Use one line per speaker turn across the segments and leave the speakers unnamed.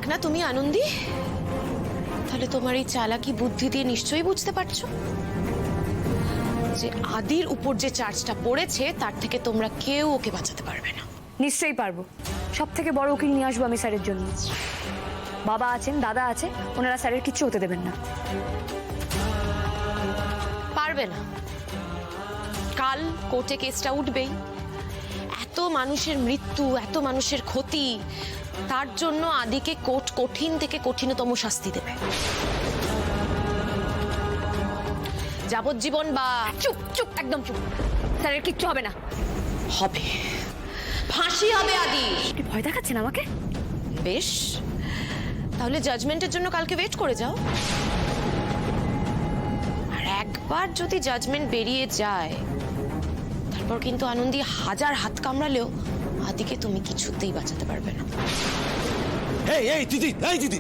না তুমি আনন্দী, তাহলে তোমার এই চালাকি বুদ্ধি দিয়ে নিশ্চয়ই বুঝতে পারছো যে আদির উপর যে চার্জটা পড়েছে তার থেকে তোমরা কেউ ওকে বাঁচাতে পারবে না।
নিশ্চয়ই পারবো। সব থেকে বড় উকিল নিয়ে আসবো আমি স্যারের জন্য। বাবা আছেন, দাদা আছে, ওনারা স্যারের কিচ্ছু হতে দেবেন না।
পারবে না। কাল কোর্টে কেসটা উঠবেই। এত মানুষের মৃত্যু, এত মানুষের ক্ষতি, তার জন্য আদিকে কোর্ট কঠিন থেকে কঠিনতম শাস্তি দেবে। যাবজ্জীবন বা
চুপ চুপ, একদম চুপ। স্যারের কিচ্ছু হবে না।
হবে, ফাঁসি হবে আদি।
আপনি ভয় দেখাচ্ছেন আমাকে?
বেশ, তাহলে জাজমেন্টের জন্য কালকে ওয়েট করে যাও। আর একবার যদি জাজমেন্ট বেরিয়ে যায় তারপর কিন্তু আনন্দী হাজার হাত কামড়ালেও আদিকে তুমি কিছুতেই বাঁচাতে পারবে না।
এই এই দিদি, এই দিদি,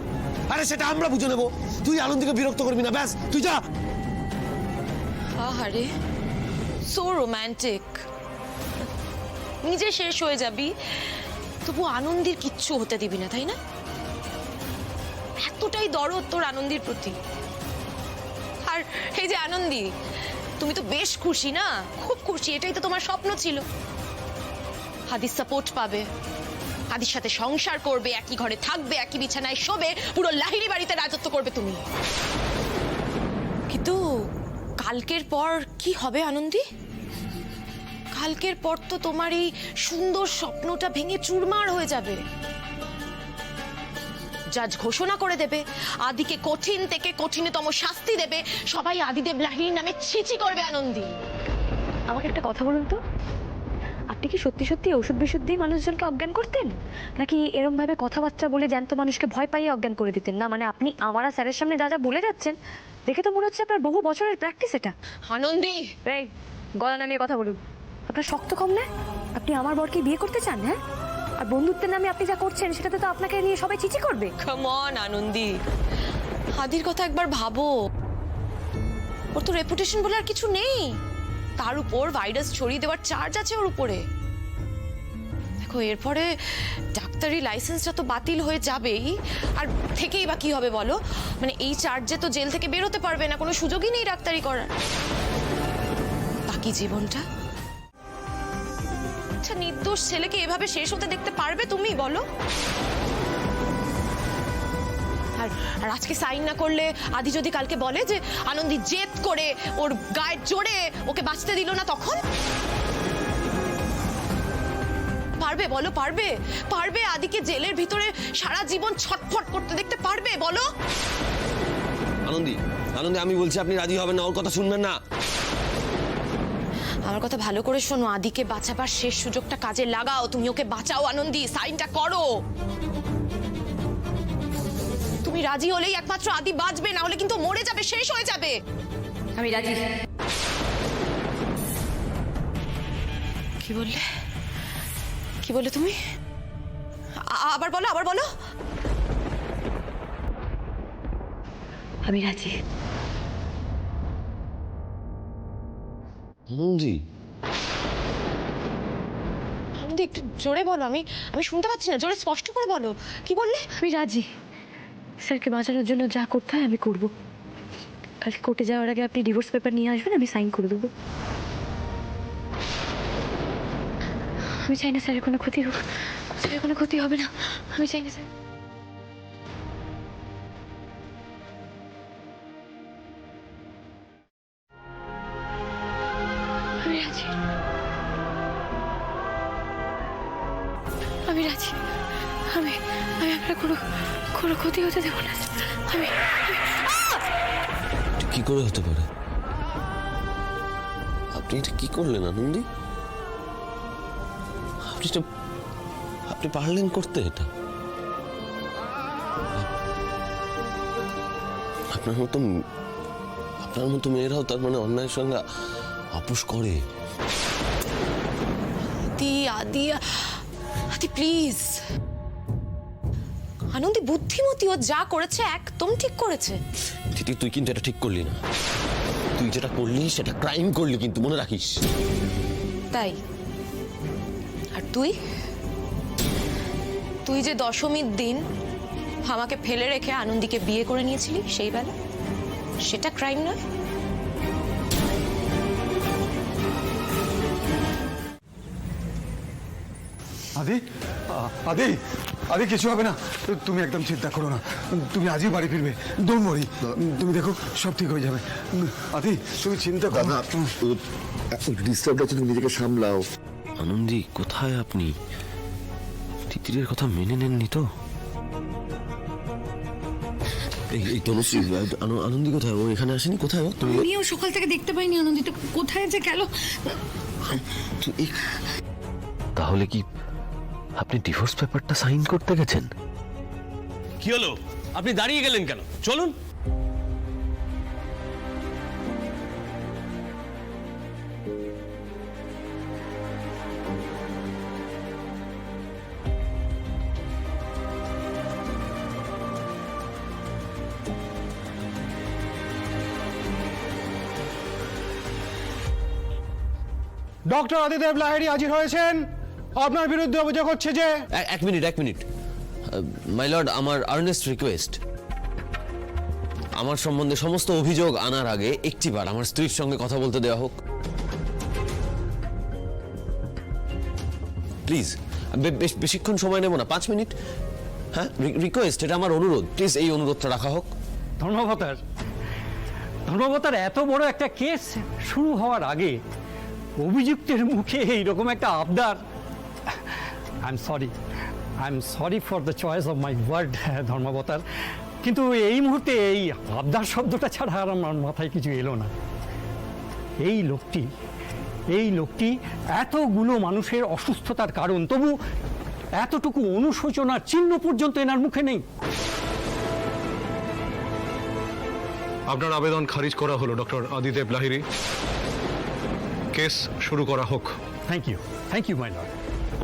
আরে সেটা আমরা বুঝে নেবো, তুই আনন্দীকে বিরক্ত করবি না, ব্যাস তুই যা।
আহারে, সো রোম্যান্টিক। নিজে শেষ হয়ে যাবি তবু আনন্দীর কিচ্ছু হতে দিবি না, তাই না? এতটাই দরদ তোর আনন্দীর প্রতি। আর এই যে আনন্দী, তুমি তো বেশ খুশি না? খুব খুশি, এটাই তো তোমার স্বপ্ন ছিল। আদির সাপোর্ট পাবে, আদির সাথে সংসার করবে, একই ঘরে থাকবে, একই বিছানায় শোবে, পুরো লাহিড়ী বাড়িতে রাজত্ব করবে তুমি। কিন্তু কালকের পর কি হবে আনন্দী? কালকের পর তো তোমার এই সুন্দর স্বপ্নটা ভেঙে চুরমার হয়ে যাবে। জাজ ঘোষণা করে দেবে, আদিকে কঠিন থেকে কঠিনতম শাস্তি দেবে, সবাই আদিদেব লাহিড়ীর নামে ছিছি করবে আনন্দী।
আমাকে একটা কথা বলুন তো, আপনি কি সত্যি সত্যি ওষুধ বিশুদ্ধ দিয়ে মানুষজনকে অজ্ঞান করতেন, নাকি এরম ভাবে কথাবার্তা বলে জ্যান্ত মানুষকে ভয় পাইয়ে অজ্ঞান করে দিতেন? না মানে আপনি আমার আর স্যারের সামনে যা যা বলে যাচ্ছেন, দেখে তো মনে হচ্ছে আপনার বহু বছরের প্র্যাকটিস এটা।
আনন্দী,
এই গলা নামিয়ে কথা বলুন। আপনার শক্ত কম না? আপনি আমার বরকে বিয়ে করতে চান? হ্যাঁ, আর বন্ধুত্বের নামে আপনি যা করছেন সেটাতে তো আপনাকে নিয়ে সবাই চিচি করবে।
কাম অন আনন্দী, আদির কথা একবার ভাবো। ওর তো রেপুটেশন বলে আর কিছু নেই, তার উপর ভাইরাস ছড়িয়ে দেওয়ার চার্জ আছে ওর উপরে। দেখো, এরপরে ডাক্তারি লাইসেন্সটা তো বাতিল হয়ে যাবেই, আর থেকেই বা কি হবে বলো? মানে এই চার্জে তো জেল থেকে বেরোতে পারবে না, কোনো সুযোগই নেই ডাক্তারি করার। বাকি জীবনটা আচ্ছা, নির্দোষ ছেলেকে এভাবে শেষ হতে দেখতে পারবে তুমি বলো? আর আজকে সাইন না করলে আদি যদি কালকে বলে যে আনন্দী জেদ করে ওর গায়ের জোরে ওকে বাঁচতে দিল না, তখন পারবে বলো? পারবে? পারবে আদিকে জেলের ভিতরে সারা জীবন ছটফট করতে দেখতে পারবে বলো?
আনন্দী, আনন্দী, আমি বলছি আপনি রাজি হবেন না, ওর কথা শুনবেন না।
আমার কথা ভালো করে শোনো, আদিকে বাঁচাবার শেষ সুযোগটা কাজে লাগাও। তুমি ওকে বাঁচাও আনন্দী, সাইনটা করো। তুমি রাজি হলেই একমাত্র আদি বাঁচবে, না হলে কিন্তু মরে যাবে, শেষ হয়ে যাবে।
আমি রাজি।
কি বললে? কি বললে তুমি? আবার বলো, আবার বলো।
আমি রাজি।
আনন্দী,
আনন্দী, একটু জোরে বলো, আমি শুনতে পাচ্ছি না, জোরে স্পষ্ট করে বলো। কি বললে?
আমি রাজি। স্যারকে বাঁচানোর জন্য যা করতে হয় আমি করব। কালকে কোর্টে যাওয়ার আগে আপনি ডিভোর্স পেপার নিয়ে আসবেন, আমি সাইন করে দেবো। আমি চাই না স্যারের কোনো ক্ষতি হোক, স্যারের কোনো ক্ষতি হবে না, আমি চাই না স্যার। আমি রাজি। আমি রাজি। আমি আমি আপনার কোনো ক্ষতি হতে দেবো না। আমি
কি করে হতে পারে? আপনি এটা কি করলেন আনন্দী? আপনি পারলেন করতে এটা? আপনার মতো মেয়েরাও তার মানে অন্যায়ের সঙ্গে আপোষ করে?
আদি, আদি, আদি প্লিজ। আনন্দী বুদ্ধিমতী, ও যা করেছে একদম ঠিক করেছে।
দিদি, তুই কিন্তু এটা ঠিক করলি না। তুই যেটা করলি সেটা ক্রাইম করলি, কিন্তু মনে রাখিস।
তাই? আর তুই যে দশমীর দিন আমাকে ফেলে রেখে আনন্দীকে বিয়ে করে নিয়েছিলি সেই বেলা, সেটা ক্রাইম নয়?
আদি আদি আদি কিছু হবে না, তুমি একদম চিন্তা করো না, তুমি আজই বাড়ি ফিরবে। ডোন্ট ওয়ারি, তুমি দেখো সব ঠিক হয়ে যাবে। আদি তুমি চিন্তা করো না।
ডিস্টার্ব আছে, তুমি নিজেকে সামলাও।
আনন্দী কোথায় আপনি? তিতিরের কথা মেনে নেননি তো? এই তনুশ্রী, আনন্দী কোথায়? ও এখানে আসেনি? কোথায় ও? তুমি
আমিও সকাল থেকে দেখতে পাইনি আনন্দিত কোথায় যে গেল।
তাহলে কি আপনি ডিভোর্স পেপারটা সাইন করতে গেছেন?
কি হলো? আপনি দাঁড়িয়ে গেলেন কেন? চলুন।
ডক্টর আদিদেব লাহিড়ী হাজির হয়েছেন। আপনার বিরুদ্ধে অভিযোগ হচ্ছে যে
এক মিনিট মাই লর্ড, আমার আর্নেস্ট রিকোয়েস্ট, আমার সম্বন্ধে সমস্ত অভিযোগ আনার আগে একটিবার আমার স্ত্রীর সঙ্গে কথা বলতে দেওয়া হোক প্লিজ। বেশিক্ষণ সময় নেব না, 5 মিনিট। হ্যাঁ, রিকোয়েস্ট, এটা আমার অনুরোধ, প্লিজ এই অনুরোধটা রাখা হোক।
ধর্মবতার এত বড় একটা কেস শুরু হওয়ার আগে অভিযুক্তের মুখে এইরকম একটা আবদার। I am sorry for the choice of my word ধর্মবতার, কিন্তু এই মুহূর্তে এই আবদার শব্দটা ছাড়া আর আমার মাথায় কিছু এলো না। এই লোকটি এতগুলো মানুষের অসুস্থতার কারণ, তবু এতটুকু অনুশোচনার চিহ্ন পর্যন্ত এনার মুখে নেই।
আপনার আবেদন খারিজ করা হলো ডক্টর আদিদেব লাহিড়ী। কেস শুরু করা হোক।
Thank you my lord.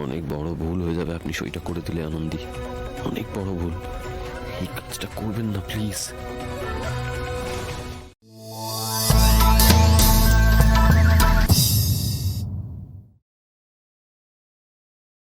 অনেক বড় ভুল হয়ে যাবে আপনি সইটা করে দিলে আনন্দী, অনেক বড় ভুল। এই কাজটা করবেন না প্লিজ।